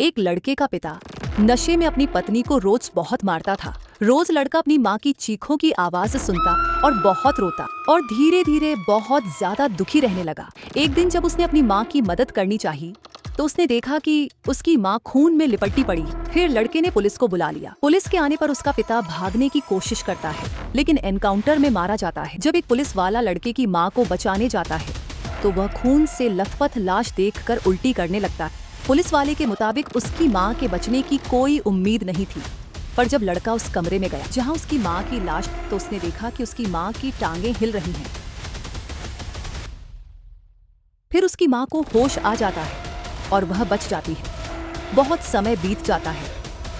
एक लड़के का पिता नशे में अपनी पत्नी को रोज बहुत मारता था। रोज लड़का अपनी माँ की चीखों की आवाज सुनता और बहुत रोता और धीरे धीरे बहुत ज्यादा दुखी रहने लगा। एक दिन जब उसने अपनी माँ की मदद करनी चाहिए तो उसने देखा कि उसकी माँ खून में लिपटी पड़ी। फिर लड़के ने पुलिस को बुला लिया। पुलिस के आने पर उसका पिता भागने की कोशिश करता है लेकिन एनकाउंटर में मारा जाता है। जब एक पुलिस वाला लड़के की माँ को बचाने जाता है तो वह खून से लथपथ लाश देखकर उल्टी करने लगता है। पुलिस वाले के मुताबिक उसकी मां के बचने की कोई उम्मीद नहीं थी। पर जब लड़का उस कमरे में गया जहां उसकी मां की लाश तो उसने देखा कि उसकी मां की टांगें हिल रही हैं। फिर उसकी मां को होश आ जाता है और वह बच जाती है। बहुत समय बीत जाता है।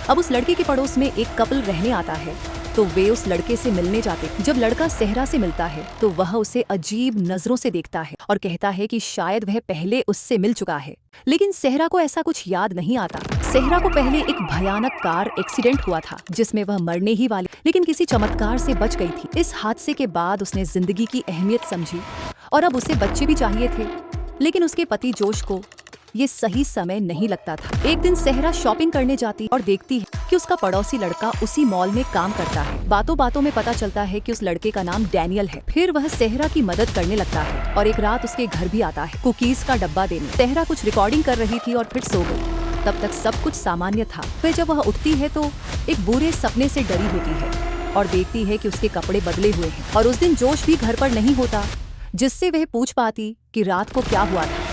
अब उस लड़के के पड़ोस में एक कपल रहने आता है तो वे उस लड़के से मिलने जाते। जब लड़का सेहरा से मिलता है तो वह उसे अजीब नजरों से देखता है और कहता है कि शायद वह पहले उससे मिल चुका है। लेकिन सेहरा को ऐसा कुछ याद नहीं आता। सेहरा को पहले एक भयानक कार एक्सीडेंट हुआ था जिसमें वह मरने ही वाली लेकिन किसी चमत्कार से बच गई थी। इस हादसे के बाद उसने जिंदगी की अहमियत समझी और अब उसे बच्चे भी चाहिए थे। लेकिन उसके पति जोश को ये सही समय नहीं लगता था। एक दिन सेहरा शॉपिंग करने जाती और देखती है कि उसका पड़ोसी लड़का उसी मॉल में काम करता है। बातों बातों में पता चलता है कि उस लड़के का नाम डैनियल है। फिर वह सेहरा की मदद करने लगता है और एक रात उसके घर भी आता है कुकीज का डब्बा देने। सेहरा कुछ रिकॉर्डिंग कर रही थी और फिर सो गई। तब तक सब कुछ सामान्य था। फिर जब वह उठती है तो एक बुरे सपने से डरी होती है और देखती है कि उसके कपड़े बदले हुए हैं और उस दिन जोश भी घर पर नहीं होता जिससे वह पूछ पाती कि रात को क्या हुआ था।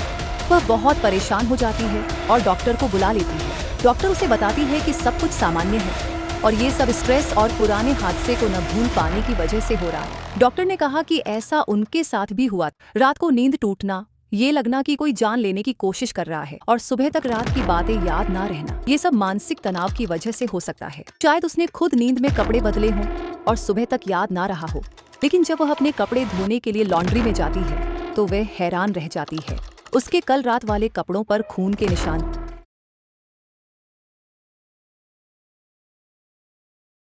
वह बहुत परेशान हो जाती है और डॉक्टर को बुला लेती है। डॉक्टर उसे बताती है कि सब कुछ सामान्य है और ये सब स्ट्रेस और पुराने हादसे को न भूल पाने की वजह से हो रहा है। डॉक्टर ने कहा कि ऐसा उनके साथ भी हुआ। रात को नींद टूटना, ये लगना कि कोई जान लेने की कोशिश कर रहा है और सुबह तक रात की बातें याद ना रहना, ये सब मानसिक तनाव की वजह से हो सकता है। शायद उसने खुद नींद में कपड़े बदले हों और सुबह तक याद ना रहा हो। लेकिन जब वह अपने कपड़े धोने के लिए लॉन्ड्री में जाती है तो वह हैरान रह जाती है। उसके कल रात वाले कपड़ों पर खून के निशान